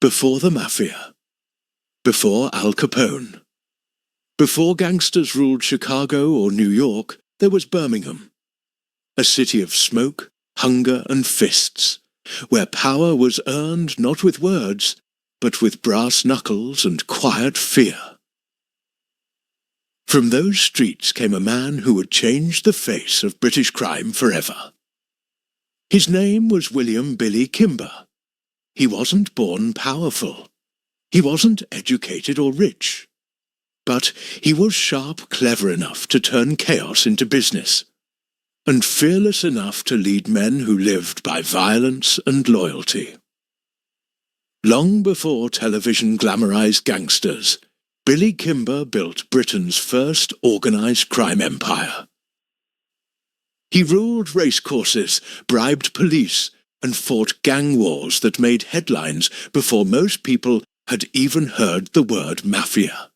Before the mafia. Before Al Capone. Before gangsters ruled Chicago or New York, there was Birmingham, a city of smoke, hunger and fists, where power was earned not with words, but with brass knuckles and quiet fear. From those streets came a man who would change the face of British crime forever. His name was William Billy Kimber. He wasn't born powerful. He wasn't educated or rich. But he was sharp, clever enough to turn chaos into business, and fearless enough to lead men who lived by violence and loyalty. Long before television glamorized gangsters, Billy Kimber built Britain's first organized crime empire. He ruled racecourses, bribed police, and fought gang wars that made headlines before most people had even heard the word mafia.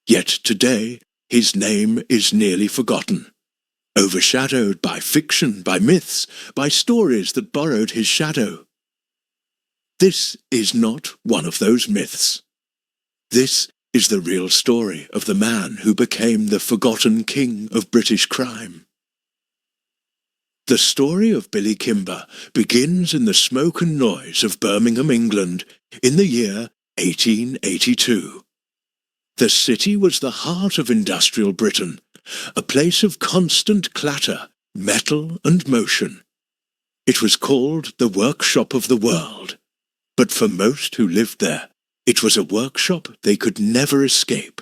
Yet today, his name is nearly forgotten, overshadowed by fiction, by myths, by stories that borrowed his shadow. This is not one of those myths. This is the real story of the man who became the forgotten king of British crime. The story of Billy Kimber begins in the smoke and noise of Birmingham, England, in the year 1882. The city was the heart of industrial Britain, a place of constant clatter, metal and motion. It was called the workshop of the world, but for most who lived there, it was a workshop they could never escape.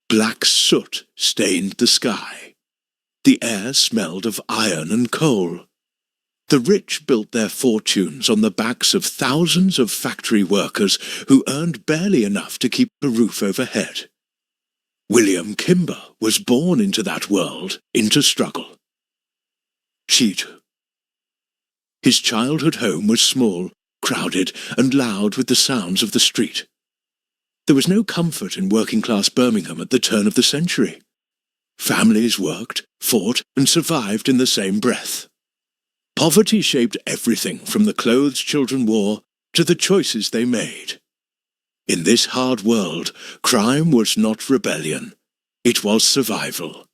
Black soot stained the sky. The air smelled of iron and coal. The rich built their fortunes on the backs of thousands of factory workers who earned barely enough to keep a roof overhead. William Kimber was born into that world, into struggle. Cheat. His childhood home was small, crowded and loud with the sounds of the street. There was no comfort in working-class Birmingham at the turn of the century. Families worked, fought and survived in the same breath. Poverty shaped everything from the clothes children wore to the choices they made. In this hard world, crime was not rebellion. It was survival.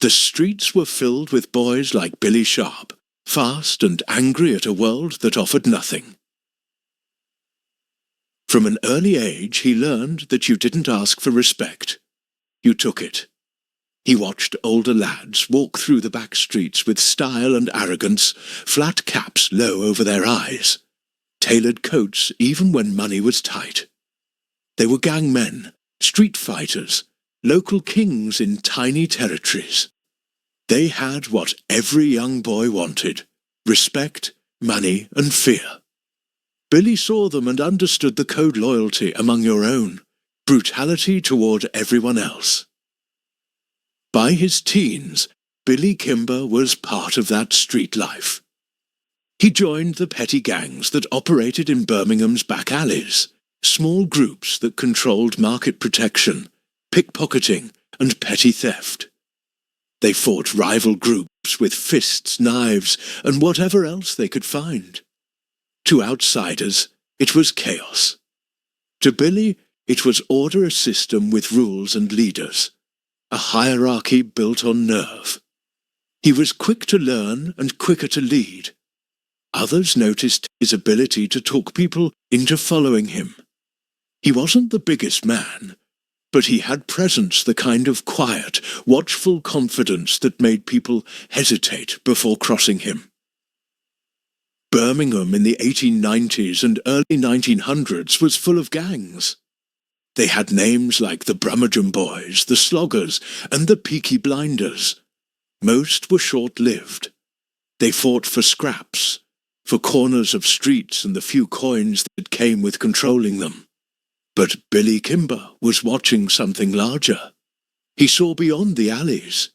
The streets were filled with boys like Billy Sharp, fast and angry at a world that offered nothing. From an early age, he learned that you didn't ask for respect. You took it. He watched older lads walk through the back streets with style and arrogance, flat caps low over their eyes, tailored coats even when money was tight. They were gang men, street fighters, local kings in tiny territories. They had what every young boy wanted: respect, money and fear. Billy saw them and understood the code loyalty among your own, brutality toward everyone else. By his teens, Billy Kimber was part of that street life. He joined the petty gangs that operated in Birmingham's back alleys, small groups that controlled market protection, pickpocketing and petty theft. They fought rival groups with fists, knives and whatever else they could find. To outsiders, it was chaos. To Billy, it was order, a system with rules and leaders. A hierarchy built on nerve. He was quick to learn and quicker to lead. Others noticed his ability to talk people into following him. He wasn't the biggest man, but he had presence, the kind of quiet, watchful confidence that made people hesitate before crossing him. Birmingham in the 1890s and early 1900s was full of gangs. They had names like the Birmingham Boys, the Sloggers, and the Peaky Blinders. Most were short-lived. They fought for scraps, for corners of streets and the few coins that came with controlling them. But Billy Kimber was watching something larger. He saw beyond the alleys.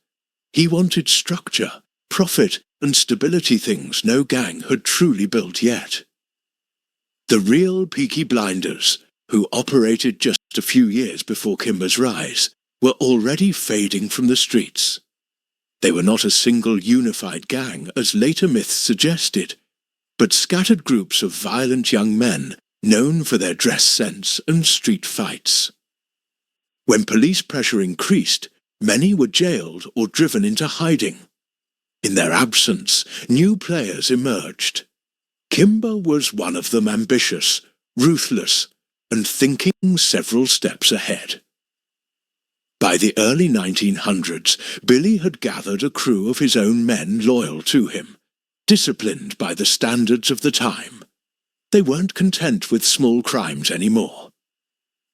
He wanted structure, profit, and stability, things no gang had truly built yet. The real Peaky Blinders, who operated just a few years before Kimber's rise, were already fading from the streets. They were not a single unified gang, as later myths suggested, but scattered groups of violent young men known for their dress sense and street fights. When police pressure increased, many were jailed or driven into hiding. In their absence, new players emerged. Kimber was one of them, ambitious, ruthless, and thinking several steps ahead. By the early 1900s, Billy had gathered a crew of his own men loyal to him, disciplined by the standards of the time. They weren't content with small crimes anymore.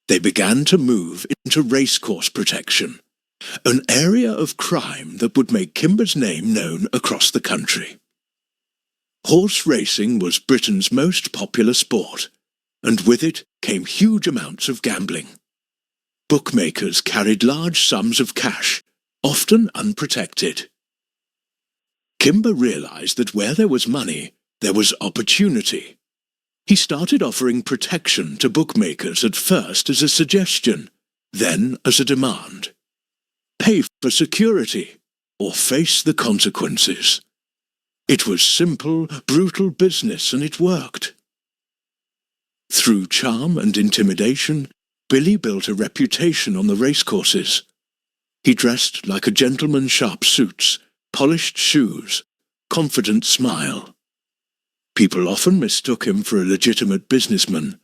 They began to move into racecourse protection, an area of crime that would make Kimber's name known across the country. Horse racing was Britain's most popular sport, and with it came huge amounts of gambling. Bookmakers carried large sums of cash, often unprotected. Kimber realized that where there was money, there was opportunity. He started offering protection to bookmakers at first as a suggestion, then as a demand. Pay for security, or face the consequences. It was simple, brutal business, and it worked. Through charm and intimidation, Billy built a reputation on the racecourses. He dressed like a gentleman, sharp suits, polished shoes, confident smile. People often mistook him for a legitimate businessman,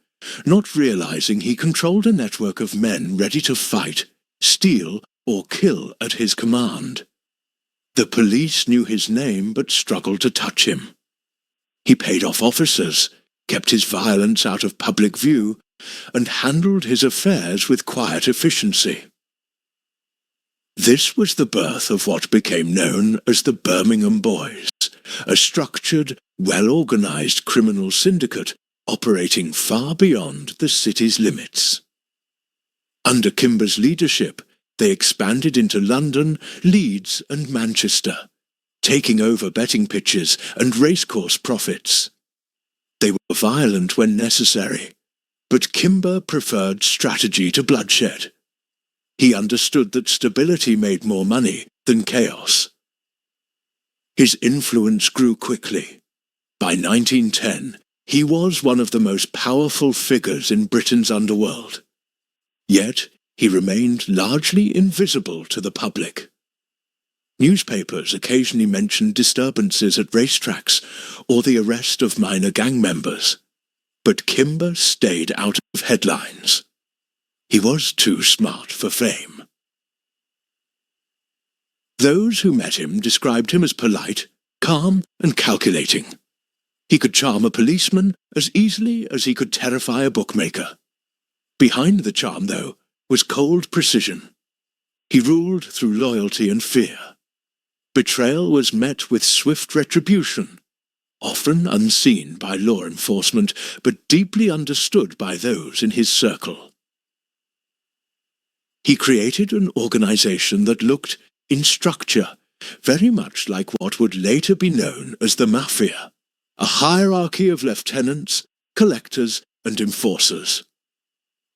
not realizing he controlled a network of men ready to fight, steal, or kill at his command. The police knew his name but struggled to touch him. He paid off officers, kept his violence out of public view, and handled his affairs with quiet efficiency. This was the birth of what became known as the Birmingham Boys, a structured, well-organized criminal syndicate operating far beyond the city's limits. Under Kimber's leadership, they expanded into London, Leeds, and Manchester, taking over betting pitches and racecourse profits. They were violent when necessary, but Kimber preferred strategy to bloodshed. He understood that stability made more money than chaos. His influence grew quickly. By 1910, he was one of the most powerful figures in Britain's underworld. Yet, he remained largely invisible to the public. Newspapers occasionally mentioned disturbances at racetracks or the arrest of minor gang members, but Kimber stayed out of headlines. He was too smart for fame. Those who met him described him as polite, calm, and calculating. He could charm a policeman as easily as he could terrify a bookmaker. Behind the charm, though, was cold precision. He ruled through loyalty and fear. Betrayal was met with swift retribution, often unseen by law enforcement, but deeply understood by those in his circle. He created an organization that looked, in structure, very much like what would later be known as the mafia, a hierarchy of lieutenants, collectors, and enforcers.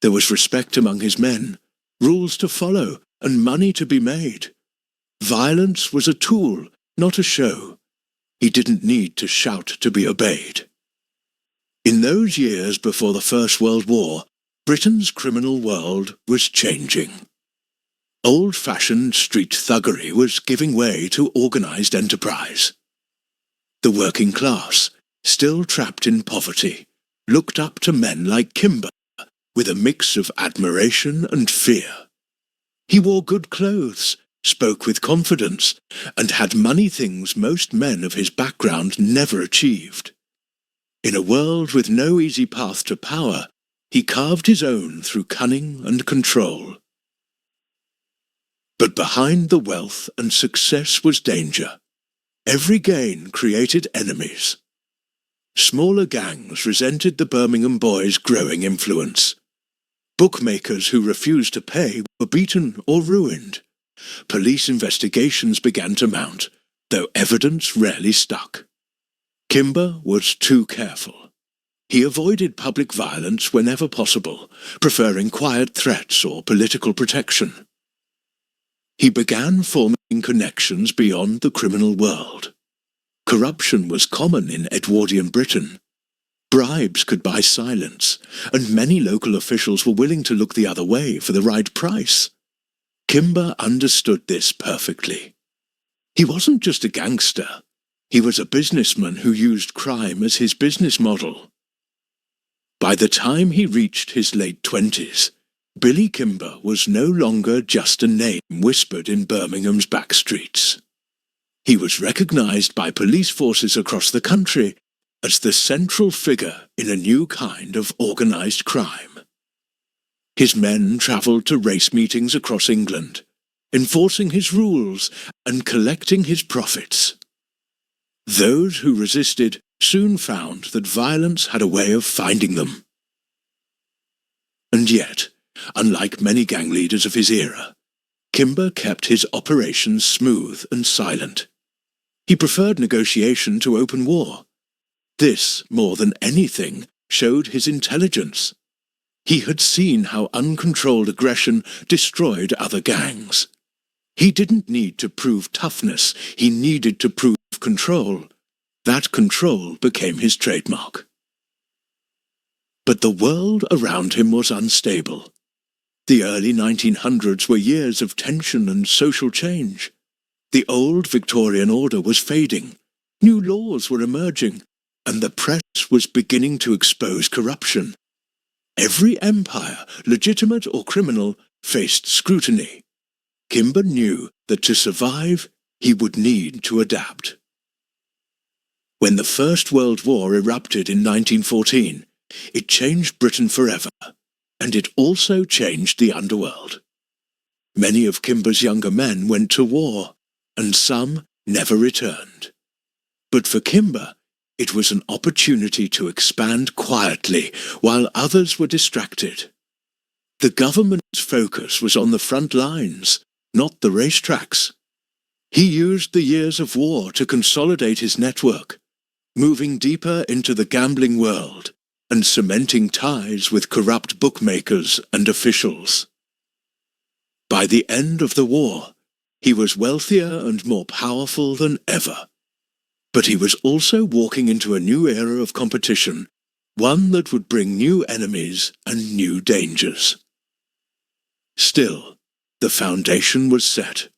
There was respect among his men, rules to follow, and money to be made. Violence was a tool, not a show. He didn't need to shout to be obeyed. In those years before the First World War, Britain's criminal world was changing. Old-fashioned street thuggery was giving way to organized enterprise. The working class, still trapped in poverty, looked up to men like Kimber with a mix of admiration and fear. He wore good clothes, spoke with confidence, and had many things most men of his background never achieved. In a world with no easy path to power, he carved his own through cunning and control. But behind the wealth and success was danger. Every gain created enemies. Smaller gangs resented the Birmingham Boys' growing influence. Bookmakers who refused to pay were beaten or ruined. Police investigations began to mount, though evidence rarely stuck. Kimber was too careful. He avoided public violence whenever possible, preferring quiet threats or political protection. He began forming connections beyond the criminal world. Corruption was common in Edwardian Britain. Bribes could buy silence, and many local officials were willing to look the other way for the right price. Kimber understood this perfectly. He wasn't just a gangster. He was a businessman who used crime as his business model. By the time he reached his late 20s, Billy Kimber was no longer just a name whispered in Birmingham's back streets. He was recognized by police forces across the country as the central figure in a new kind of organized crime. His men travelled to race meetings across England, enforcing his rules and collecting his profits. Those who resisted soon found that violence had a way of finding them. And yet, unlike many gang leaders of his era, Kimber kept his operations smooth and silent. He preferred negotiation to open war. This, more than anything, showed his intelligence. He had seen how uncontrolled aggression destroyed other gangs. He didn't need to prove toughness, he needed to prove control. That control became his trademark. But the world around him was unstable. The early 1900s were years of tension and social change. The old Victorian order was fading, new laws were emerging, and the press was beginning to expose corruption. Every empire, legitimate or criminal, faced scrutiny. Kimber knew that to survive, he would need to adapt. When the First World War erupted in 1914, it changed Britain forever, and it also changed the underworld. Many of Kimber's younger men went to war, and some never returned. But for Kimber, it was an opportunity to expand quietly while others were distracted. The government's focus was on the front lines, not the racetracks. He used the years of war to consolidate his network, moving deeper into the gambling world and cementing ties with corrupt bookmakers and officials. By the end of the war, he was wealthier and more powerful than ever. But he was also walking into a new era of competition, one that would bring new enemies and new dangers. Still, the foundation was set.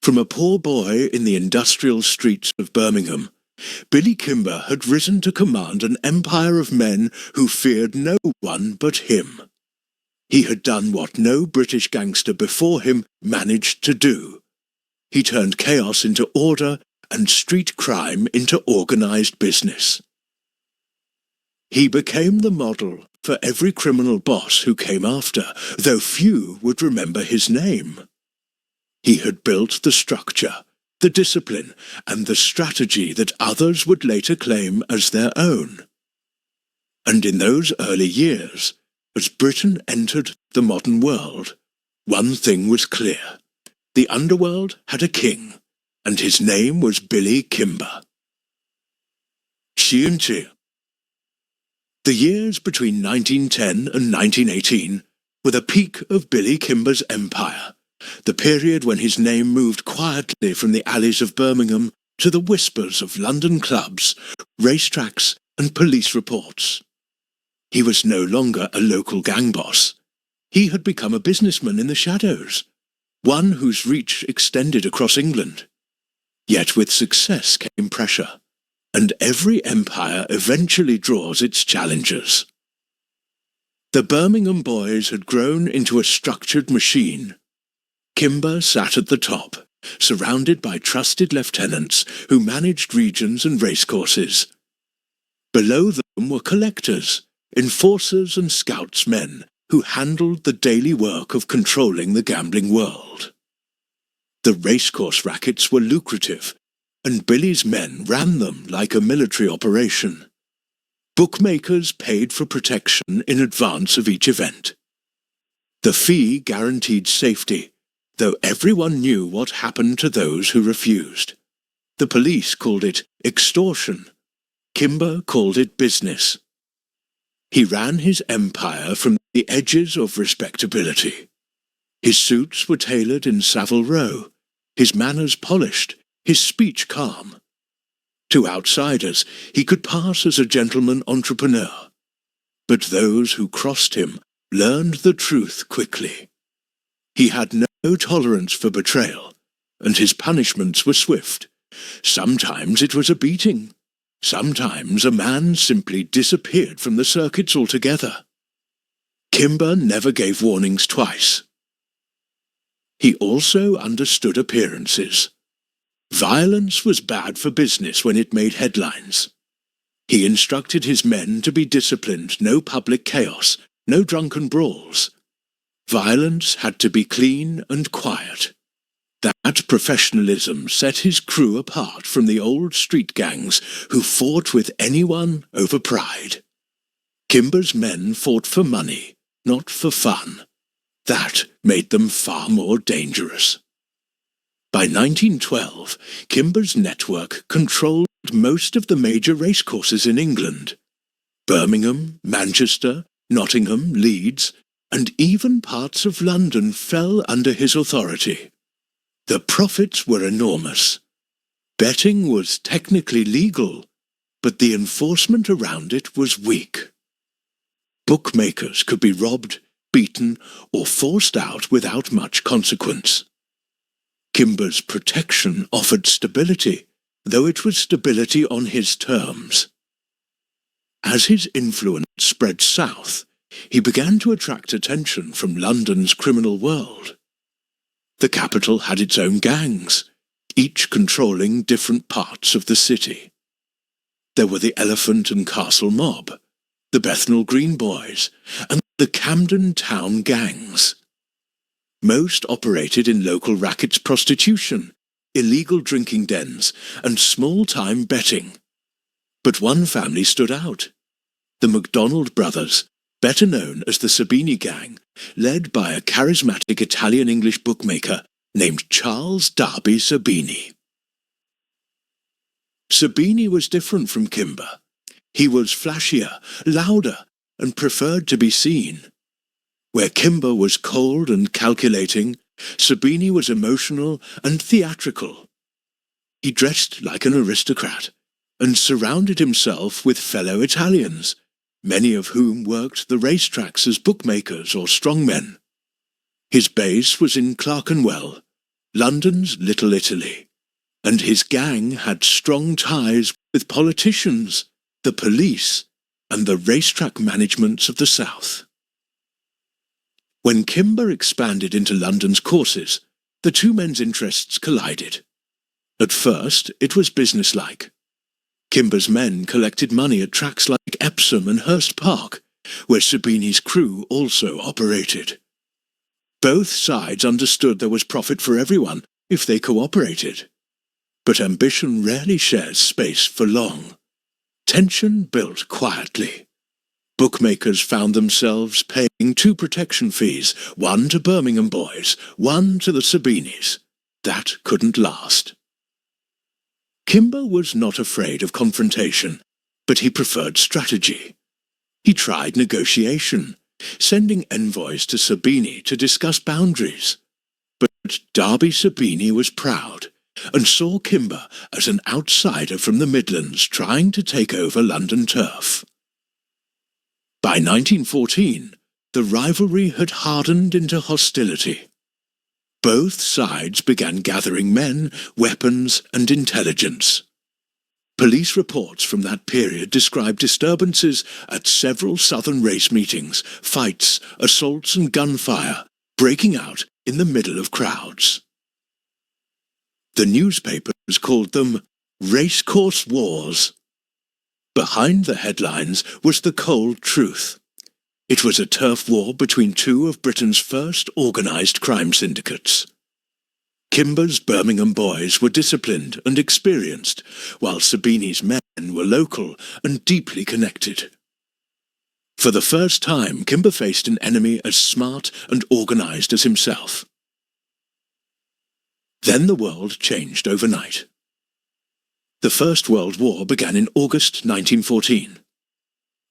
From a poor boy in the industrial streets of Birmingham, Billy Kimber had risen to command an empire of men who feared no one but him. He had done what no British gangster before him managed to do. He turned chaos into order and street crime into organized business. He became the model for every criminal boss who came after, though few would remember his name. He had built the structure, the discipline, and the strategy that others would later claim as their own. And in those early years, as Britain entered the modern world, one thing was clear. The underworld had a king, and his name was Billy Kimber. The years between 1910 and 1918 were the peak of Billy Kimber's empire, the period when his name moved quietly from the alleys of Birmingham to the whispers of London clubs, racetracks, and police reports. He was no longer a local gang boss. He had become a businessman in the shadows, one whose reach extended across England. Yet with success came pressure, and every empire eventually draws its challengers. The Birmingham Boys had grown into a structured machine. Kimber sat at the top, surrounded by trusted lieutenants who managed regions and racecourses. Below them were collectors, enforcers and scoutsmen who handled the daily work of controlling the gambling world. The racecourse rackets were lucrative, and Billy's men ran them like a military operation. Bookmakers paid for protection in advance of each event. The fee guaranteed safety, though everyone knew what happened to those who refused. The police called it extortion. Kimber called it business. He ran his empire from the edges of respectability. His suits were tailored in Savile Row, his manners polished, his speech calm. To outsiders, he could pass as a gentleman entrepreneur. But those who crossed him learned the truth quickly. He had no tolerance for betrayal, and his punishments were swift. Sometimes it was a beating. Sometimes a man simply disappeared from the circuits altogether. Kimber never gave warnings twice. He also understood appearances. Violence was bad for business when it made headlines. He instructed his men to be disciplined, no public chaos, no drunken brawls. Violence had to be clean and quiet. That professionalism set his crew apart from the old street gangs who fought with anyone over pride. Kimber's men fought for money, not for fun. That made them far more dangerous. By 1912, Kimber's network controlled most of the major racecourses in England. Birmingham, Manchester, Nottingham, Leeds, and even parts of London fell under his authority. The profits were enormous. Betting was technically legal, but the enforcement around it was weak. Bookmakers could be robbed, beaten, or forced out without much consequence. Kimber's protection offered stability, though it was stability on his terms. As his influence spread south, he began to attract attention from London's criminal world. The capital had its own gangs, each controlling different parts of the city. There were the Elephant and Castle Mob, the Bethnal Green Boys, and the Camden Town gangs. Most operated in local rackets prostitution, illegal drinking dens, and small-time betting. But one family stood out. The MacDonald brothers, better known as the Sabini gang, led by a charismatic Italian-English bookmaker named Charles Darby Sabini. Sabini was different from Kimber. He was flashier, louder, and preferred to be seen. Where Kimber was cold and calculating, Sabini was emotional and theatrical. He dressed like an aristocrat and surrounded himself with fellow Italians, many of whom worked the racetracks as bookmakers or strongmen. His base was in Clerkenwell, London's Little Italy, and his gang had strong ties with politicians, the police, and the racetrack managements of the South. When Kimber expanded into London's courses, the two men's interests collided. At first, it was businesslike. Kimber's men collected money at tracks like Epsom and Hurst Park, where Sabini's crew also operated. Both sides understood there was profit for everyone if they cooperated. But ambition rarely shares space for long. Tension built quietly. Bookmakers found themselves paying two protection fees, one to Birmingham Boys, one to the Sabinis. That couldn't last. Kimber was not afraid of confrontation, but he preferred strategy. He tried negotiation, sending envoys to Sabini to discuss boundaries. But Darby Sabini was proud and saw Kimber as an outsider from the Midlands trying to take over London turf. By 1914, the rivalry had hardened into hostility. Both sides began gathering men, weapons, and intelligence. Police reports from that period describe disturbances at several southern race meetings, fights, assaults, and gunfire breaking out in the middle of crowds. The newspapers called them racecourse wars. Behind the headlines was the cold truth. It was a turf war between two of Britain's first organised crime syndicates. Kimber's Birmingham Boys were disciplined and experienced, while Sabini's men were local and deeply connected. For the first time, Kimber faced an enemy as smart and organised as himself. Then the world changed overnight. The First World War began in August 1914.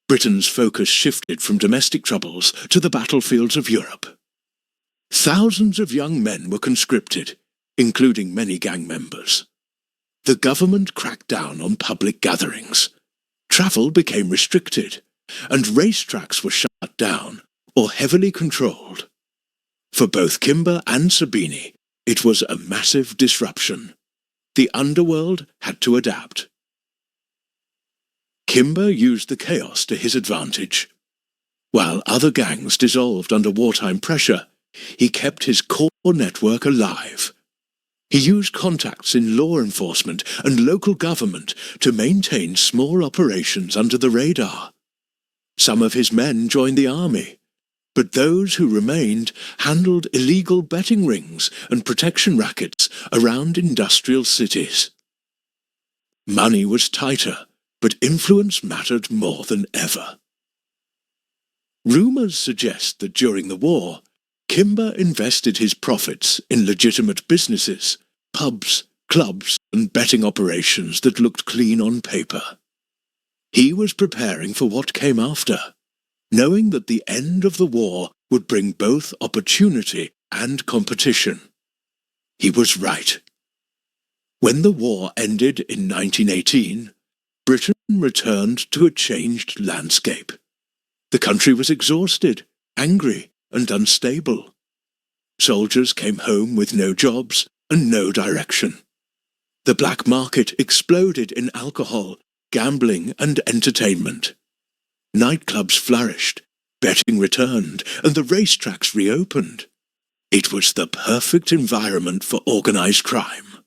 Britain's focus shifted from domestic troubles to the battlefields of Europe. Thousands of young men were conscripted, including many gang members. The government cracked down on public gatherings. Travel became restricted, and racetracks were shut down or heavily controlled. For both Kimber and Sabini, it was a massive disruption. The underworld had to adapt. Kimber used the chaos to his advantage. While other gangs dissolved under wartime pressure, he kept his core network alive. He used contacts in law enforcement and local government to maintain small operations under the radar. Some of his men joined the army, but those who remained handled illegal betting rings and protection rackets around industrial cities. Money was tighter, but influence mattered more than ever. Rumours suggest that during the war, Kimber invested his profits in legitimate businesses, pubs, clubs, and betting operations that looked clean on paper. He was preparing for what came after, knowing that the end of the war would bring both opportunity and competition. He was right. When the war ended in 1918, Britain returned to a changed landscape. The country was exhausted, angry, and unstable. Soldiers came home with no jobs and no direction. The black market exploded in alcohol, gambling, and entertainment. Nightclubs flourished, betting returned, and the racetracks reopened. It was the perfect environment for organized crime.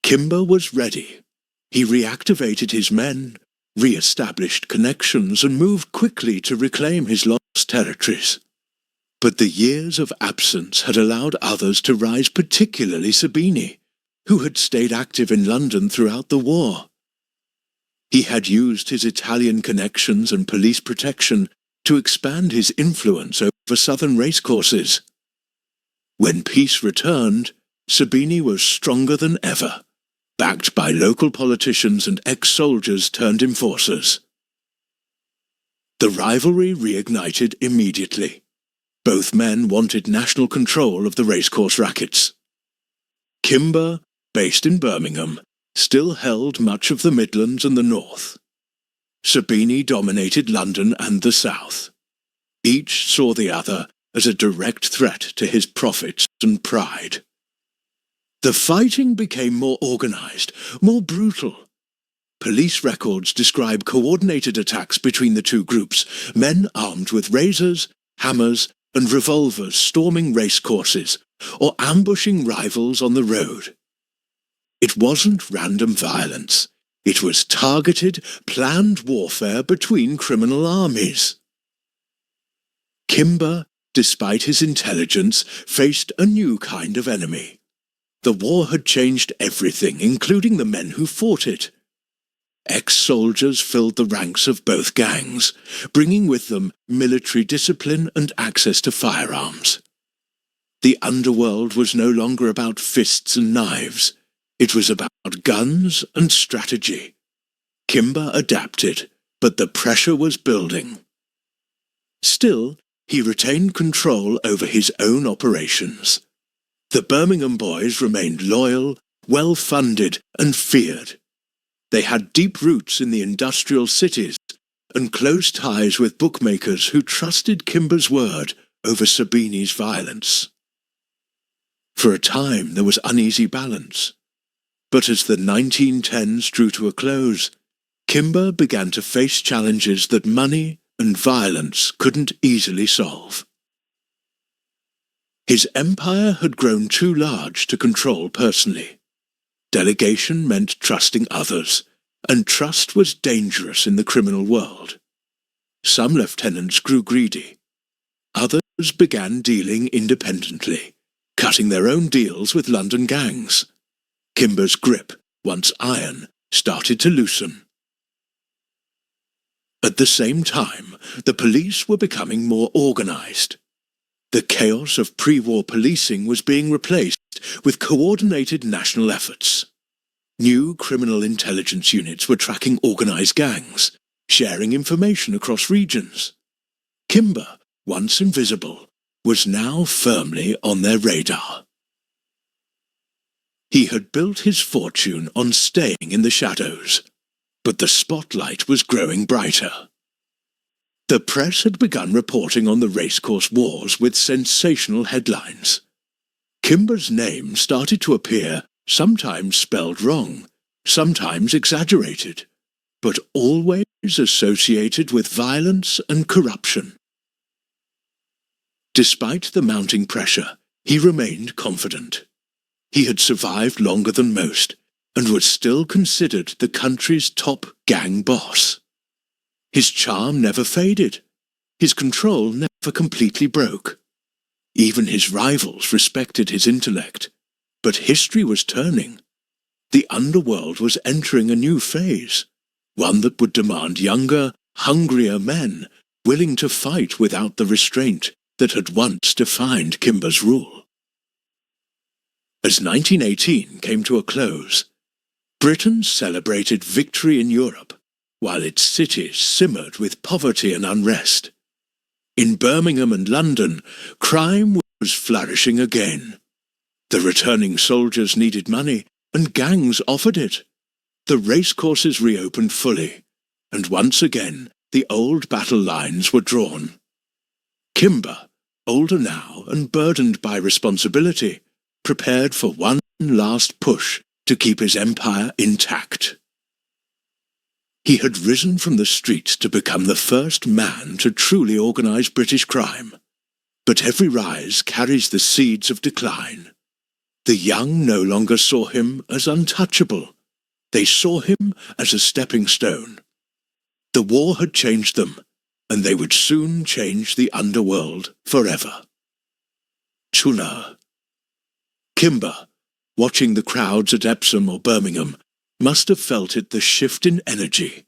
Kimber was ready. He reactivated his men, re-established connections, and moved quickly to reclaim his lost territories. But the years of absence had allowed others to rise, particularly Sabini, who had stayed active in London throughout the war. He had used his Italian connections and police protection to expand his influence over southern racecourses. When peace returned, Sabini was stronger than ever, backed by local politicians and ex-soldiers turned enforcers. The rivalry reignited immediately. Both men wanted national control of the racecourse rackets. Kimber, based in Birmingham, still held much of the Midlands and the North. Sabini dominated London and the South. Each saw the other as a direct threat to his profits and pride. The fighting became more organized, more brutal. Police records describe coordinated attacks between the two groups, men armed with razors, hammers, and revolvers storming racecourses or ambushing rivals on the road. It wasn't random violence. It was targeted, planned warfare between criminal armies. Kimber, despite his intelligence, faced a new kind of enemy. The war had changed everything, including the men who fought it. Ex-soldiers filled the ranks of both gangs, bringing with them military discipline and access to firearms. The underworld was no longer about fists and knives. It was about guns and strategy. Kimber adapted, but the pressure was building. Still, he retained control over his own operations. The Birmingham Boys remained loyal, well-funded, and feared. They had deep roots in the industrial cities and close ties with bookmakers who trusted Kimber's word over Sabini's violence. For a time there was uneasy balance, but as the 1910s drew to a close, Kimber began to face challenges that money and violence couldn't easily solve. His empire had grown too large to control personally. Delegation meant trusting others, and trust was dangerous in the criminal world. Some lieutenants grew greedy. Others began dealing independently, cutting their own deals with London gangs. Kimber's grip, once iron, started to loosen. At the same time, the police were becoming more organized. The chaos of pre-war policing was being replaced with coordinated national efforts. New criminal intelligence units were tracking organized gangs, sharing information across regions. Kimber, once invisible, was now firmly on their radar. He had built his fortune on staying in the shadows, but the spotlight was growing brighter. The press had begun reporting on the racecourse wars with sensational headlines. Kimber's name started to appear, sometimes spelled wrong, sometimes exaggerated, but always associated with violence and corruption. Despite the mounting pressure, he remained confident. He had survived longer than most, and was still considered the country's top gang boss. His charm never faded. His control never completely broke. Even his rivals respected his intellect. But history was turning. The underworld was entering a new phase, one that would demand younger, hungrier men, willing to fight without the restraint that had once defined Kimber's rule. As 1918 came to a close, Britain celebrated victory in Europe, while its cities simmered with poverty and unrest. In Birmingham and London, crime was flourishing again. The returning soldiers needed money, and gangs offered it. The racecourses reopened fully, and once again the old battle lines were drawn. Kimber, older now and burdened by responsibility, prepared for one last push to keep his empire intact. He had risen from the streets to become the first man to truly organize British crime. But every rise carries the seeds of decline. The young no longer saw him as untouchable. They saw him as a stepping stone. The war had changed them, and they would soon change the underworld forever. Chula. Kimber, watching the crowds at Epsom or Birmingham, must have felt it, the shift in energy.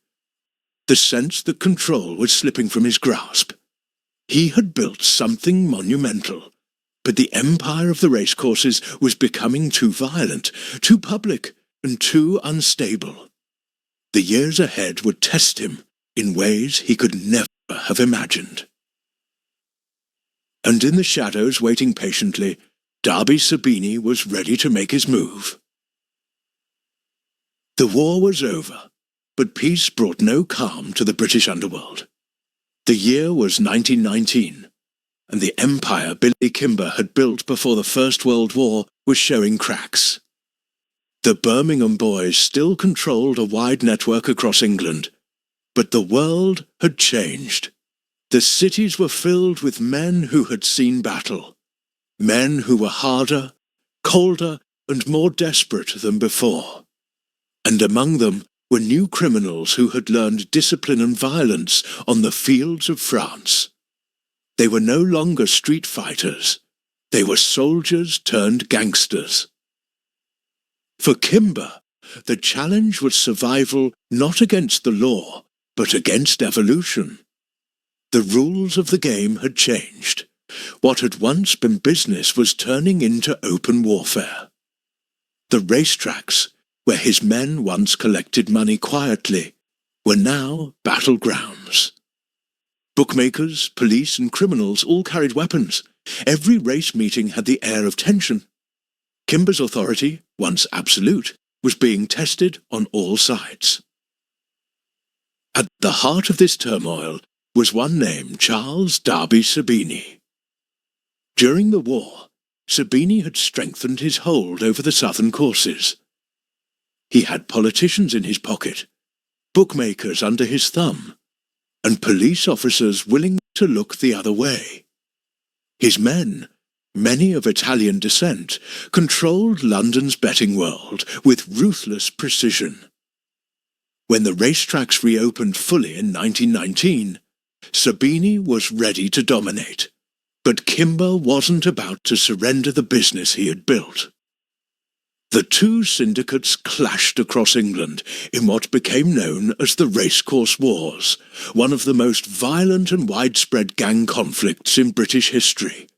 The sense that control was slipping from his grasp. He had built something monumental, but the empire of the racecourses was becoming too violent, too public, and too unstable. The years ahead would test him in ways he could never have imagined. And in the shadows, waiting patiently, Darby Sabini was ready to make his move. The war was over, but peace brought no calm to the British underworld. The year was 1919, and the empire Billy Kimber had built before the First World War was showing cracks. The Birmingham Boys still controlled a wide network across England, but the world had changed. The cities were filled with men who had seen battle, men who were harder, colder, and more desperate than before. And among them were new criminals who had learned discipline and violence on the fields of France. They were no longer street fighters. They were soldiers turned gangsters. For Kimber, the challenge was survival not against the law, but against evolution. The rules of the game had changed. What had once been business was turning into open warfare. The racetracks, where his men once collected money quietly, were now battlegrounds. Bookmakers, police, and criminals all carried weapons. Every race meeting had the air of tension. Kimber's authority, once absolute, was being tested on all sides. At the heart of this turmoil was one named Charles Darby Sabini. During the war, Sabini had strengthened his hold over the southern courses. He had politicians in his pocket, bookmakers under his thumb, and police officers willing to look the other way. His men, many of Italian descent, controlled London's betting world with ruthless precision. When the racetracks reopened fully in 1919, Sabini was ready to dominate, but Kimber wasn't about to surrender the business he had built. The two syndicates clashed across England in what became known as the Racecourse Wars, one of the most violent and widespread gang conflicts in British history.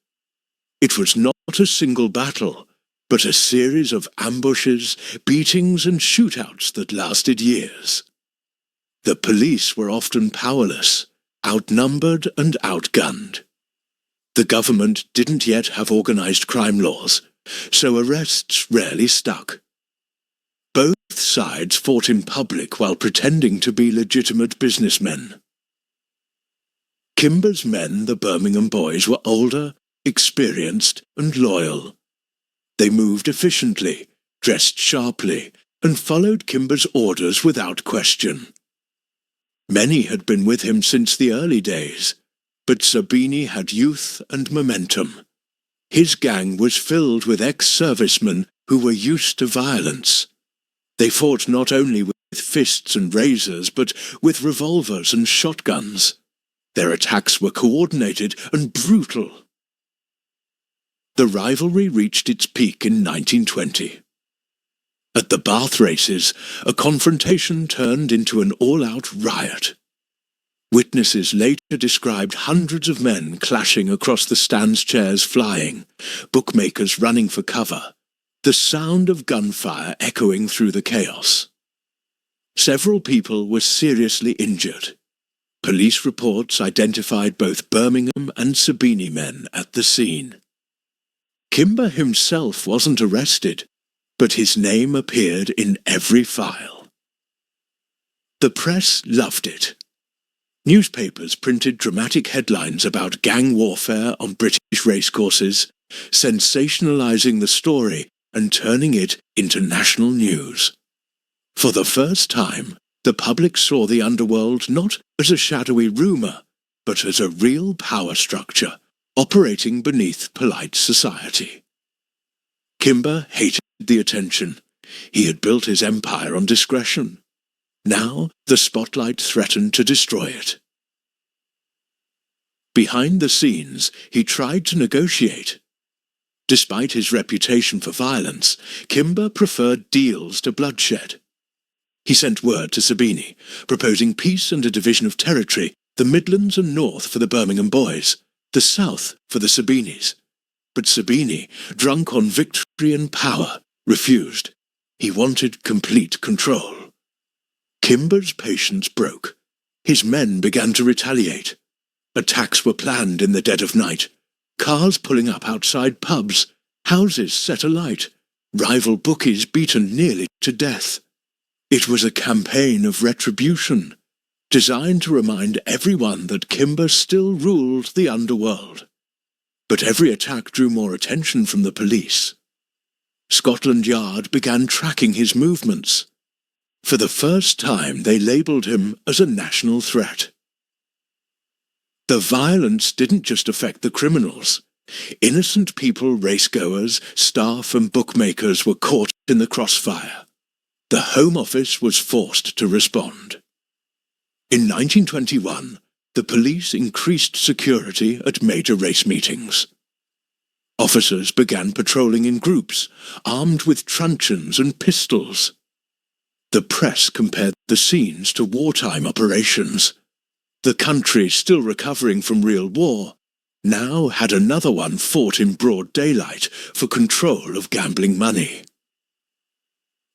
It was not a single battle, but a series of ambushes, beatings and shootouts that lasted years. The police were often powerless, outnumbered and outgunned. The government didn't yet have organised crime laws, so arrests rarely stuck. Both sides fought in public while pretending to be legitimate businessmen. Kimber's men, the Birmingham Boys, were older, experienced, and loyal. They moved efficiently, dressed sharply, and followed Kimber's orders without question. Many had been with him since the early days, but Sabini had youth and momentum. His gang was filled with ex-servicemen who were used to violence. They fought not only with fists and razors, but with revolvers and shotguns. Their attacks were coordinated and brutal. The rivalry reached its peak in 1920. At the Bath races, a confrontation turned into an all-out riot. Witnesses later described hundreds of men clashing across the stands, chairs flying, bookmakers running for cover, the sound of gunfire echoing through the chaos. Several people were seriously injured. Police reports identified both Birmingham and Sabini men at the scene. Kimber himself wasn't arrested, but his name appeared in every file. The press loved it. Newspapers printed dramatic headlines about gang warfare on British racecourses, sensationalizing the story and turning it into national news. For the first time, the public saw the underworld not as a shadowy rumour, but as a real power structure operating beneath polite society. Kimber hated the attention. He had built his empire on discretion. Now the spotlight threatened to destroy it. Behind the scenes, he tried to negotiate. Despite his reputation for violence, Kimber preferred deals to bloodshed. He sent word to Sabini, proposing peace and a division of territory, the Midlands and North for the Birmingham Boys, the South for the Sabinis. But Sabini, drunk on victory and power, refused. He wanted complete control. Kimber's patience broke. His men began to retaliate. Attacks were planned in the dead of night. Cars pulling up outside pubs, houses set alight, rival bookies beaten nearly to death. It was a campaign of retribution, designed to remind everyone that Kimber still ruled the underworld. But every attack drew more attention from the police. Scotland Yard began tracking his movements. For the first time, they labelled him as a national threat. The violence didn't just affect the criminals. Innocent people, racegoers, staff and bookmakers were caught in the crossfire. The Home Office was forced to respond. In 1921, the police increased security at major race meetings. Officers began patrolling in groups, armed with truncheons and pistols. The press compared the scenes to wartime operations. The country, still recovering from real war, now had another one fought in broad daylight for control of gambling money.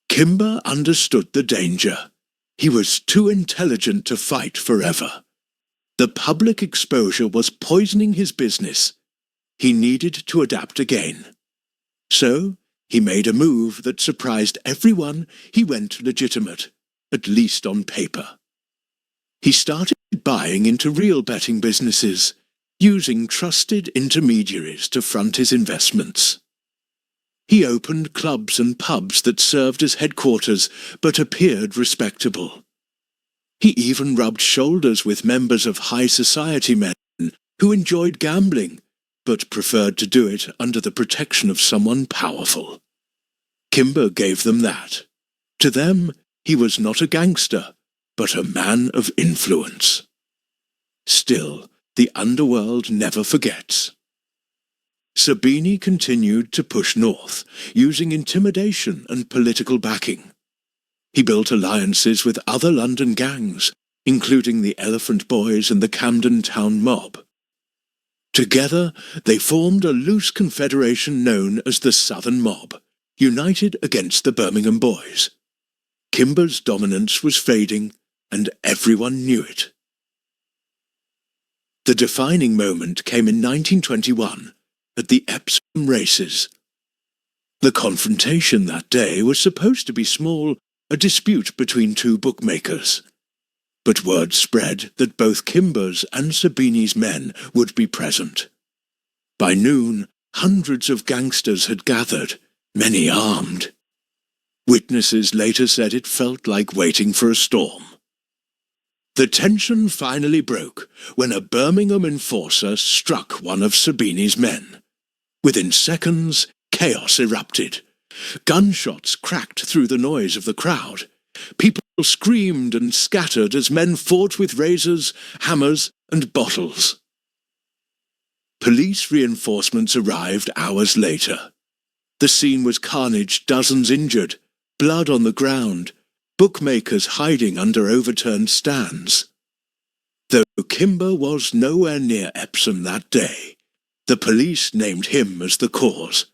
Kimber understood the danger. He was too intelligent to fight forever. The public exposure was poisoning his business. He needed to adapt again. So he made a move that surprised everyone. He went legitimate, at least on paper. He started buying into real betting businesses, using trusted intermediaries to front his investments. He opened clubs and pubs that served as headquarters but appeared respectable. He even rubbed shoulders with members of high society men who enjoyed gambling but preferred to do it under the protection of someone powerful. Kimber gave them that. To them, he was not a gangster, but a man of influence. Still, the underworld never forgets. Sabini continued to push north, using intimidation and political backing. He built alliances with other London gangs, including the Elephant Boys and the Camden Town Mob. Together, they formed a loose confederation known as the Southern Mob, united against the Birmingham Boys. Kimber's dominance was fading, and everyone knew it. The defining moment came in 1921, at the Epsom races. The confrontation that day was supposed to be small, a dispute between two bookmakers. But word spread that both Kimber's and Sabini's men would be present. By noon, hundreds of gangsters had gathered, many armed. Witnesses later said it felt like waiting for a storm. The tension finally broke when a Birmingham enforcer struck one of Sabini's men. Within seconds, chaos erupted. Gunshots cracked through the noise of the crowd. People screamed and scattered as men fought with razors, hammers, and bottles. Police reinforcements arrived hours later. The scene was carnage, dozens injured, blood on the ground, bookmakers hiding under overturned stands. Though Kimber was nowhere near Epsom that day, the police named him as the cause.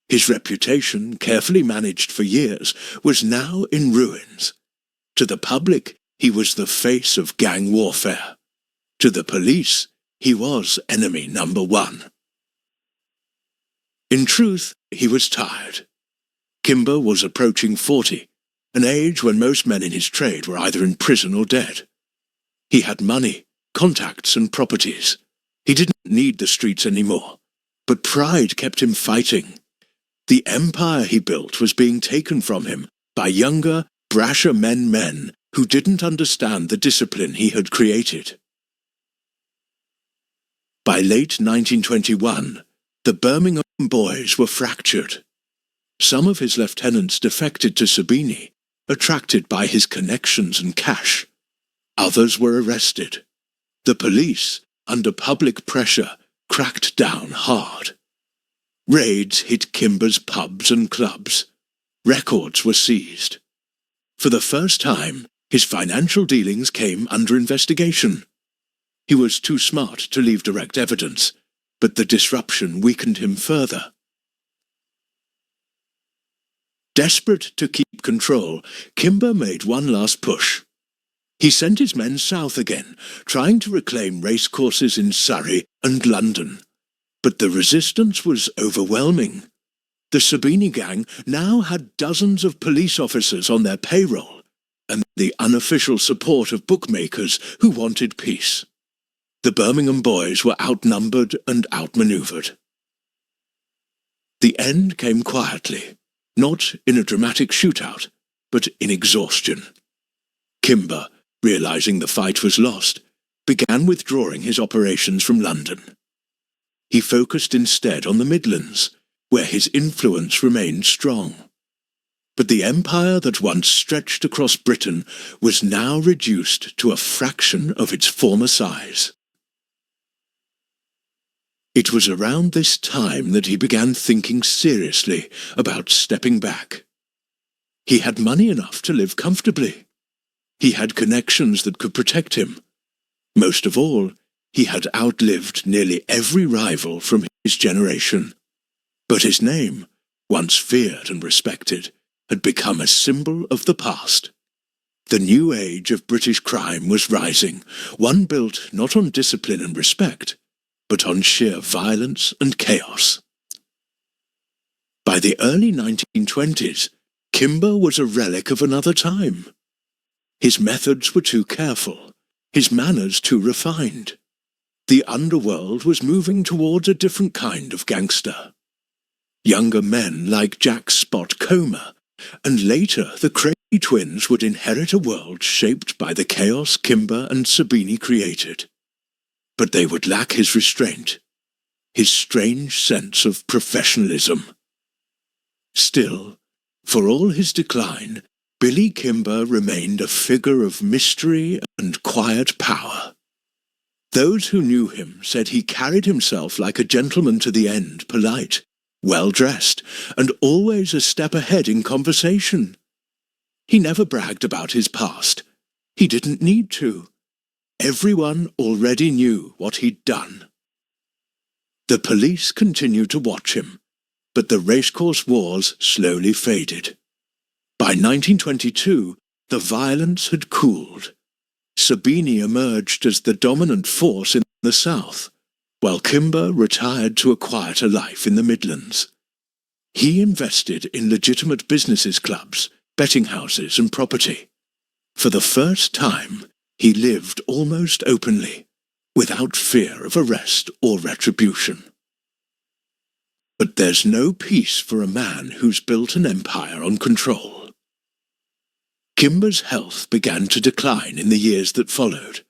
His reputation, carefully managed for years, was now in ruins. To the public, he was the face of gang warfare. To the police, he was enemy number one. In truth, he was tired. Kimber was approaching 40, an age when most men in his trade were either in prison or dead. He had money, contacts, and properties. He didn't need the streets anymore, but pride kept him fighting. The empire he built was being taken from him by younger, brasher men who didn't understand the discipline he had created. By late 1921, the Birmingham Boys were fractured. Some of his lieutenants defected to Sabini, attracted by his connections and cash. Others were arrested. The police, under public pressure, cracked down hard. Raids hit Kimber's pubs and clubs. Records were seized. For the first time, his financial dealings came under investigation. He was too smart to leave direct evidence, but the disruption weakened him further. Desperate to keep control, Kimber made one last push. He sent his men south again, trying to reclaim racecourses in Surrey and London. But the resistance was overwhelming. The Sabini gang now had dozens of police officers on their payroll, and the unofficial support of bookmakers who wanted peace. The Birmingham Boys were outnumbered and outmaneuvered. The end came quietly, not in a dramatic shootout, but in exhaustion. Kimber, realizing the fight was lost, began withdrawing his operations from London. He focused instead on the Midlands, where his influence remained strong. But the empire that once stretched across Britain was now reduced to a fraction of its former size. It was around this time that he began thinking seriously about stepping back. He had money enough to live comfortably. He had connections that could protect him. Most of all, he had outlived nearly every rival from his generation. But his name, once feared and respected, had become a symbol of the past. The new age of British crime was rising, one built not on discipline and respect, but on sheer violence and chaos. By the early 1920s, Kimber was a relic of another time. His methods were too careful, his manners too refined. The underworld was moving towards a different kind of gangster. Younger men like Jack Spot Comer, and later the Crazy twins would inherit a world shaped by the chaos Kimber and Sabini created. But they would lack his restraint, his strange sense of professionalism. Still, for all his decline, Billy Kimber remained a figure of mystery and quiet power. Those who knew him said he carried himself like a gentleman to the end, polite, well-dressed, and always a step ahead in conversation. He never bragged about his past. He didn't need to. Everyone already knew what he'd done. The police continued to watch him, but the racecourse wars slowly faded. By 1922, the violence had cooled. Sabini emerged as the dominant force in the south, while Kimber retired to a quieter life in the Midlands. He invested in legitimate businesses, clubs, betting houses and property. For the first time, he lived almost openly, without fear of arrest or retribution. But there's no peace for a man who's built an empire on control. Kimber's health began to decline in the years that followed.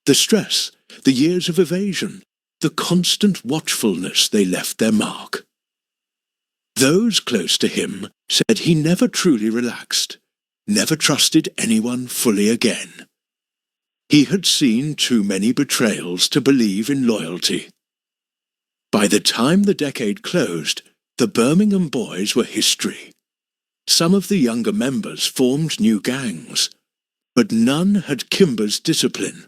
The stress, the years of evasion, the constant watchfulness, they left their mark. Those close to him said he never truly relaxed, never trusted anyone fully again. He had seen too many betrayals to believe in loyalty. By the time the decade closed, the Birmingham Boys were history. Some of the younger members formed new gangs, but none had Kimber's discipline.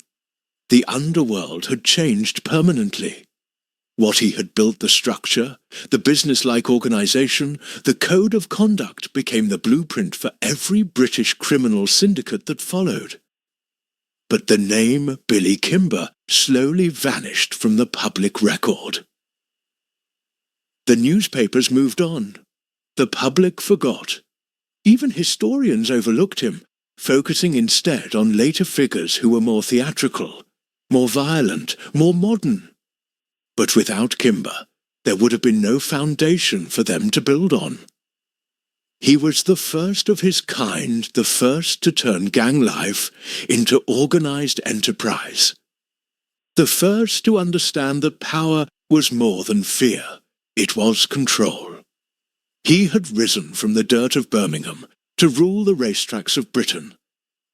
The underworld had changed permanently. What he had built, the structure, the business-like organization, the code of conduct became the blueprint for every British criminal syndicate that followed. But the name Billy Kimber slowly vanished from the public record. The newspapers moved on. The public forgot. Even historians overlooked him, focusing instead on later figures who were more theatrical, more violent, more modern. But without Kimber, there would have been no foundation for them to build on. He was the first of his kind, the first to turn gang life into organized enterprise. The first to understand that power was more than fear, it was control. He had risen from the dirt of Birmingham to rule the racetracks of Britain,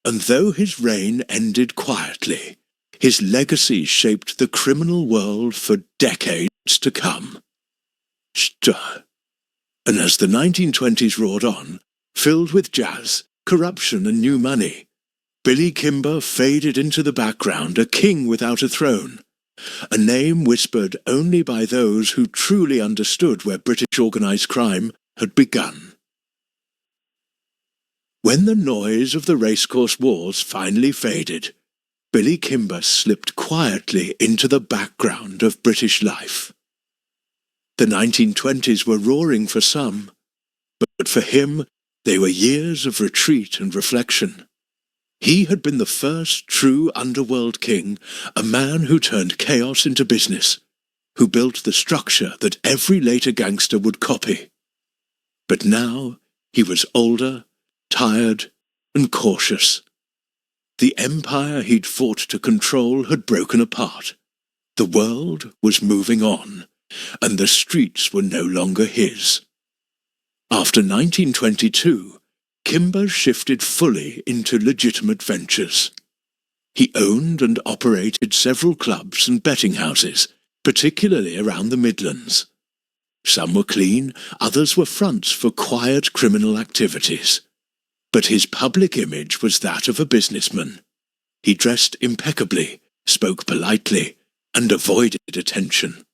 and though his reign ended quietly, his legacy shaped the criminal world for decades to come. And as the 1920s roared on, filled with jazz, corruption and new money, Billy Kimber faded into the background, a king without a throne, a name whispered only by those who truly understood where British organised crime had begun. When the noise of the racecourse wars finally faded, Billy Kimber slipped quietly into the background of British life. The 1920s were roaring for some, but for him they were years of retreat and reflection. He had been the first true underworld king, a man who turned chaos into business, who built the structure that every later gangster would copy. But now he was older, tired, and cautious. The empire he'd fought to control had broken apart. The world was moving on, and the streets were no longer his. After 1922, Kimber shifted fully into legitimate ventures. He owned and operated several clubs and betting houses, particularly around the Midlands. Some were clean, others were fronts for quiet criminal activities. But his public image was that of a businessman. He dressed impeccably, spoke politely, and avoided attention.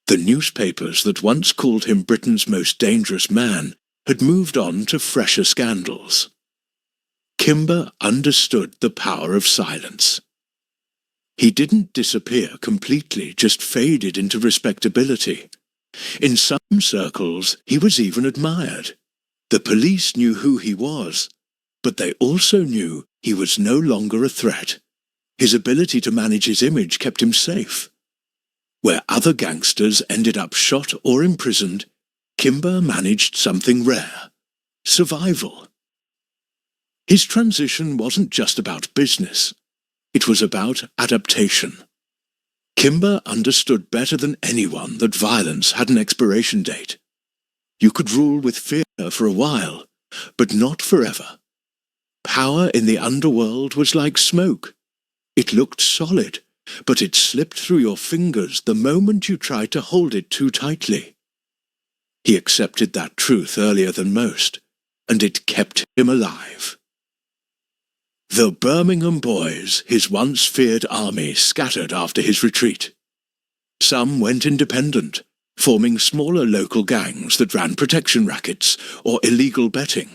The newspapers that once called him Britain's most dangerous man had moved on to fresher scandals. Kimber understood the power of silence. He didn't disappear completely, just faded into respectability. In some circles, he was even admired. The police knew who he was, but they also knew he was no longer a threat. His ability to manage his image kept him safe. Where other gangsters ended up shot or imprisoned, Kimber managed something rare: survival. His transition wasn't just about business. It was about adaptation. Kimber understood better than anyone that violence had an expiration date. You could rule with fear for a while, but not forever. Power in the underworld was like smoke. It looked solid, but it slipped through your fingers the moment you tried to hold it too tightly. He accepted that truth earlier than most, and it kept him alive. The Birmingham Boys, his once feared army, scattered after his retreat. Some went independent, forming smaller local gangs that ran protection rackets or illegal betting.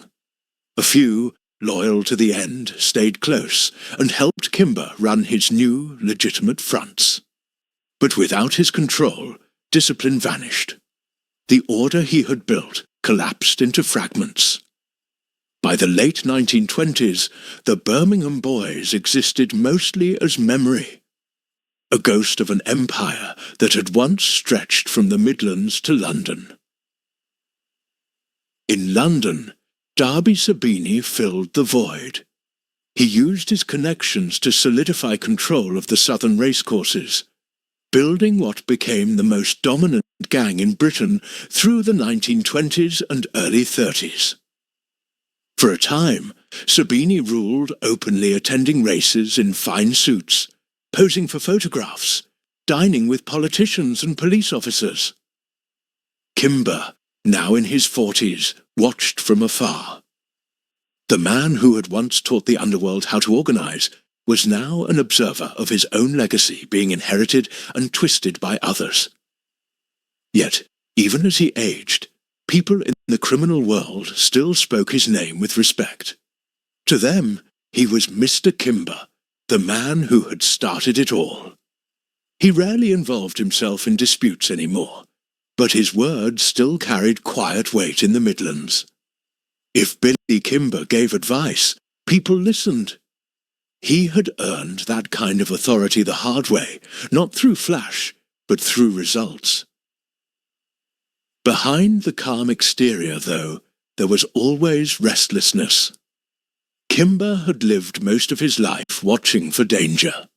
A few, loyal to the end, stayed close and helped Kimber run his new, legitimate fronts. But without his control, discipline vanished. the order he had built collapsed into fragments. By the late 1920s, the Birmingham Boys existed mostly as memory, a ghost of an empire that had once stretched from the Midlands to London. In London, Darby Sabini filled the void. He used his connections to solidify control of the southern racecourses, building what became the most dominant gang in Britain through the 1920s and early 30s. For a time, Sabini ruled, openly attending races in fine suits, posing for photographs, dining with politicians and police officers. Kimber, now in his 40s, watched from afar. The man who had once taught the underworld how to organize was now an observer of his own legacy being inherited and twisted by others. Yet, even as he aged, people in the criminal world still spoke his name with respect. To them, he was Mr. Kimber, the man who had started it all. He rarely involved himself in disputes anymore, but his words still carried quiet weight in the Midlands. If Billy Kimber gave advice, people listened. He had earned that kind of authority the hard way, not through flash, but through results. Behind the calm exterior, though, there was always restlessness. Kimber had lived most of his life watching for danger.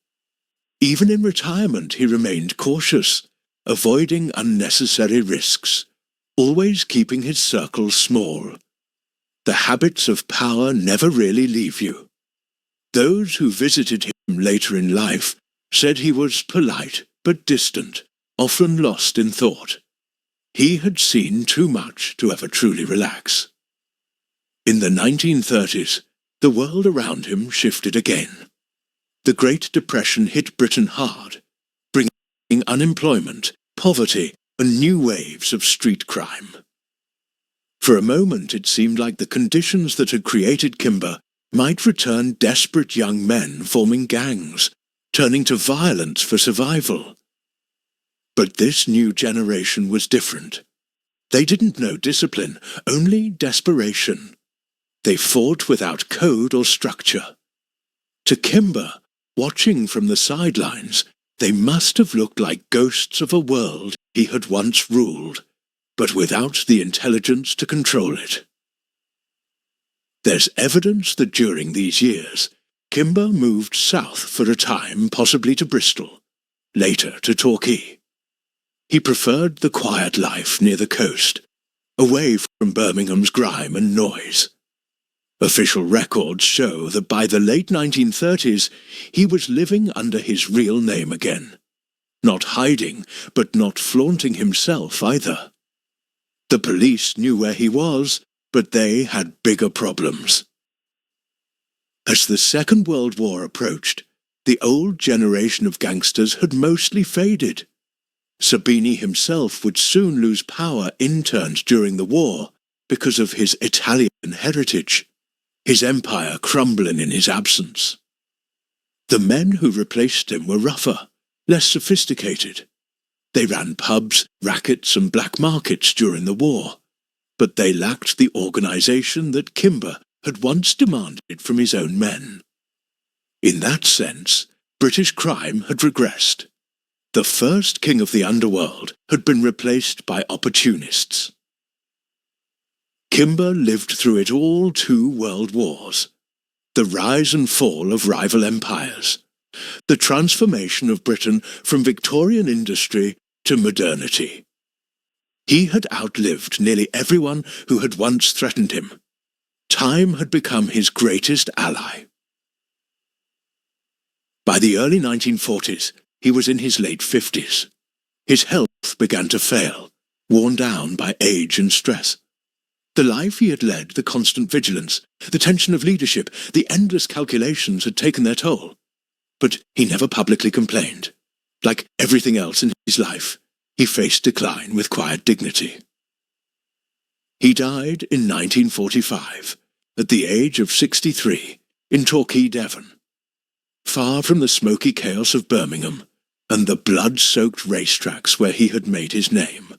Even in retirement he remained cautious, avoiding unnecessary risks, always keeping his circle small. The habits of power never really leave you. Those who visited him later in life said he was polite but distant, often lost in thought. He had seen too much to ever truly relax. In the 1930s, the world around him shifted again. The Great Depression hit Britain hard, bringing unemployment, poverty, and new waves of street crime. For a moment it seemed like the conditions that had created Kimber might return desperate young men forming gangs, turning to violence for survival. But this new generation was different. They didn't know discipline, only desperation. They fought without code or structure. To Kimber, watching from the sidelines, they must have looked like ghosts of a world he had once ruled, but without the intelligence to control it. There's evidence that during these years, Kimber moved south for a time, possibly to Bristol, later to Torquay. He preferred the quiet life near the coast, away from Birmingham's grime and noise. Official records show that by the late 1930s, he was living under his real name again. Not hiding, but not flaunting himself either. The police knew where he was, but they had bigger problems. As the Second World War approached, the old generation of gangsters had mostly faded. Sabini himself would soon lose power interned during the war because of his Italian heritage, his empire crumbling in his absence. The men who replaced him were rougher, less sophisticated. They ran pubs, rackets, and black markets during the war, but they lacked the organization that Kimber had once demanded from his own men. In that sense, British crime had regressed. The first king of the underworld had been replaced by opportunists. Kimber lived through it all 2 world wars, the rise and fall of rival empires, the transformation of Britain from Victorian industry to modernity. He had outlived nearly everyone who had once threatened him. Time had become his greatest ally. By the early 1940s, he was in his late 50s. His health began to fail, worn down by age and stress. The life he had led, the constant vigilance, the tension of leadership, the endless calculations had taken their toll. But he never publicly complained. Like everything else in his life, he faced decline with quiet dignity. He died in 1945, at the age of 63, in Torquay, Devon, far from the smoky chaos of Birmingham and the blood-soaked racetracks where he had made his name.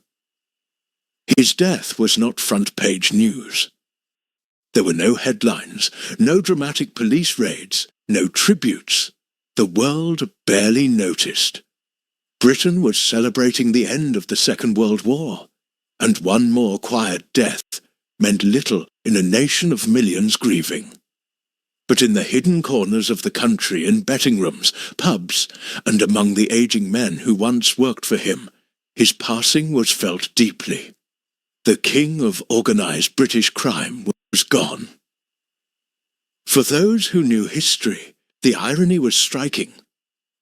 His death was not front-page news. There were no headlines, no dramatic police raids, no tributes. The world barely noticed. Britain was celebrating the end of the Second World War, and one more quiet death meant little in a nation of millions grieving. But in the hidden corners of the country, in betting rooms, pubs, and among the aging men who once worked for him, his passing was felt deeply. The king of organised British crime was gone. For those who knew history, the irony was striking.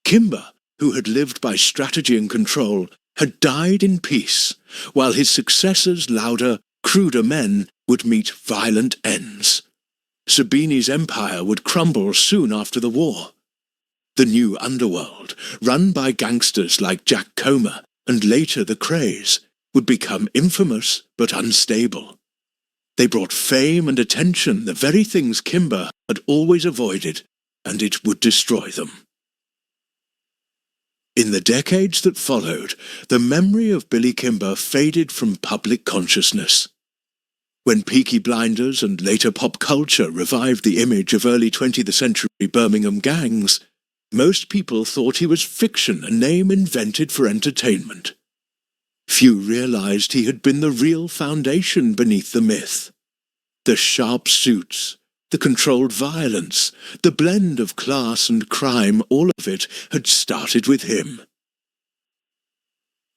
Kimber, who had lived by strategy and control, had died in peace, while his successors' louder, cruder men would meet violent ends. Sabini's empire would crumble soon after the war. The new underworld, run by gangsters like Jack Comer and later the Krays, would become infamous but unstable. They brought fame and attention, the very things Kimber had always avoided, and it would destroy them. In the decades that followed, the memory of Billy Kimber faded from public consciousness. When Peaky Blinders and later pop culture revived the image of early 20th century Birmingham gangs, most people thought he was fiction, a name invented for entertainment. Few realized he had been the real foundation beneath the myth. The sharp suits, the controlled violence, the blend of class and crime, all of it had started with him.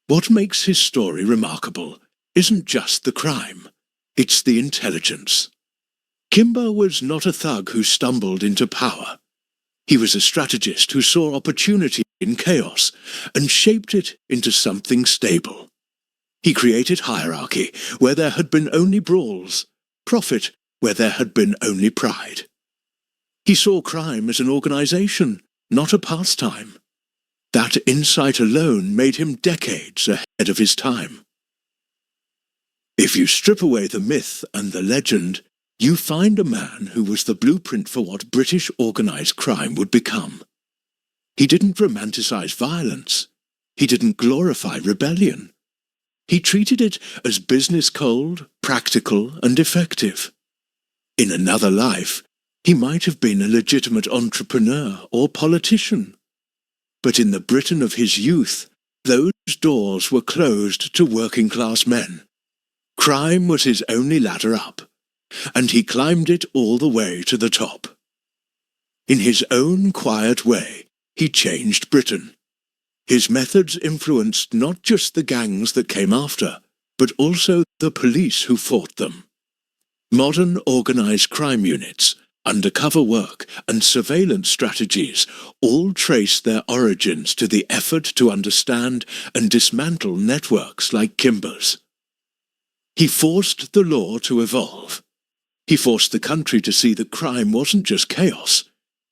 What makes his story remarkable isn't just the crime. It's the intelligence. Kimber was not a thug who stumbled into power. He was a strategist who saw opportunity in chaos and shaped it into something stable. He created hierarchy where there had been only brawls, profit where there had been only pride. He saw crime as an organization, not a pastime. That insight alone made him decades ahead of his time. If you strip away the myth and the legend, you find a man who was the blueprint for what British organised crime would become. He didn't romanticize violence. He didn't glorify rebellion. He treated it as business cold, practical, and effective. In another life, he might have been a legitimate entrepreneur or politician. But in the Britain of his youth, those doors were closed to working-class men. Crime was his only ladder up, and he climbed it all the way to the top. In his own quiet way, he changed Britain. His methods influenced not just the gangs that came after, but also the police who fought them. Modern organised crime units, undercover work, and surveillance strategies all trace their origins to the effort to understand and dismantle networks like Kimber's. He forced the law to evolve. He forced the country to see that crime wasn't just chaos.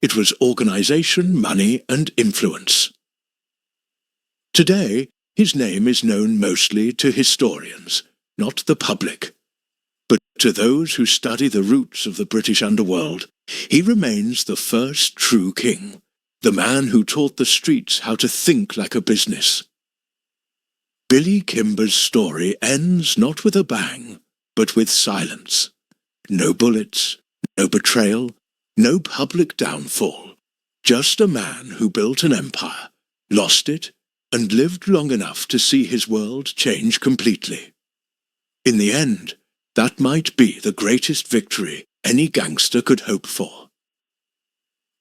It was organisation, money, and influence. Today, his name is known mostly to historians, not the public. But to those who study the roots of the British underworld, he remains the first true king, the man who taught the streets how to think like a business. Billy Kimber's story ends not with a bang, but with silence. No bullets, no betrayal, no public downfall. Just a man who built an empire, lost it, and lived long enough to see his world change completely. In the end, that might be the greatest victory any gangster could hope for.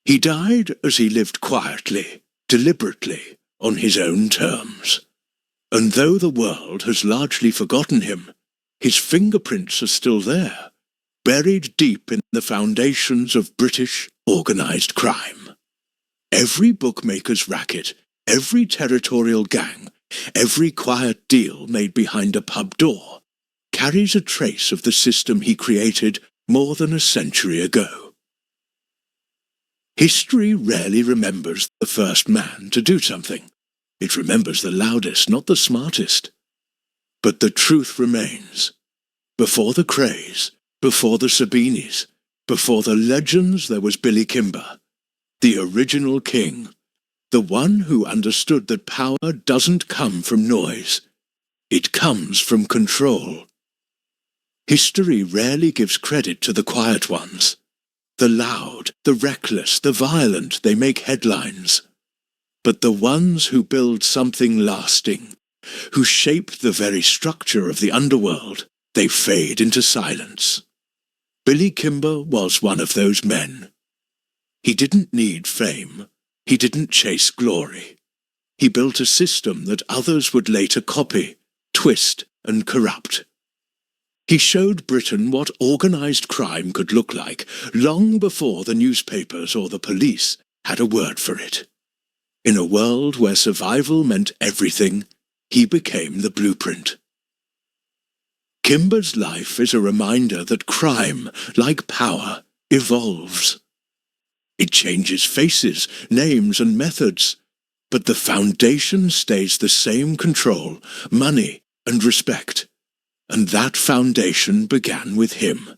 He died as he lived quietly, deliberately, on his own terms. And though the world has largely forgotten him, his fingerprints are still there, buried deep in the foundations of British organised crime. Every bookmaker's racket, every territorial gang, every quiet deal made behind a pub door, carries a trace of the system he created more than a century ago. History rarely remembers the first man to do something. It remembers the loudest, not the smartest. But the truth remains. Before the Krays, before the Sabinis, before the legends, there was Billy Kimber, the original king, the one who understood that power doesn't come from noise. It comes from control. History rarely gives credit to the quiet ones. The loud, the reckless, the violent, they make headlines. But the ones who build something lasting, who shape the very structure of the underworld, they fade into silence. Billy Kimber was one of those men. He didn't need fame. He didn't chase glory. He built a system that others would later copy, twist, and corrupt. He showed Britain what organized crime could look like long before the newspapers or the police had a word for it. In a world where survival meant everything, he became the blueprint. Kimber's life is a reminder that crime, like power, evolves. It changes faces, names, and methods, but the foundation stays the same: control, money, and respect. And that foundation began with him.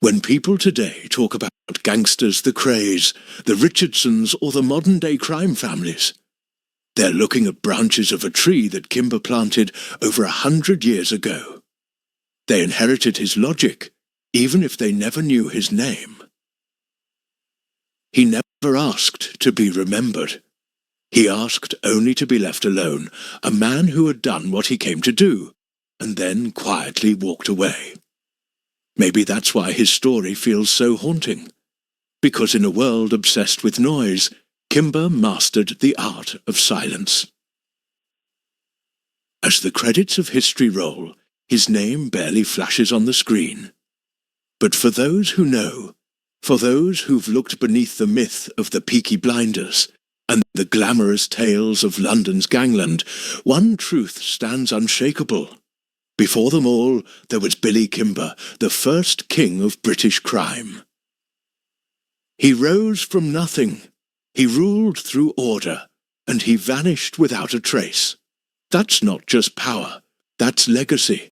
When people today talk about gangsters, the Krays, the Richardsons, or the modern-day crime families, they're looking at branches of a tree that Kimber planted over 100 years ago. They inherited his logic, even if they never knew his name. He never asked to be remembered. He asked only to be left alone, a man who had done what he came to do, and then quietly walked away. Maybe that's why his story feels so haunting. Because in a world obsessed with noise, Kimber mastered the art of silence. As the credits of history roll, his name barely flashes on the screen. But for those who know, for those who've looked beneath the myth of the Peaky Blinders and the glamorous tales of London's gangland, one truth stands unshakable. Before them all, there was Billy Kimber, the first king of British crime. He rose from nothing. He ruled through order, and he vanished without a trace. That's not just power, that's legacy.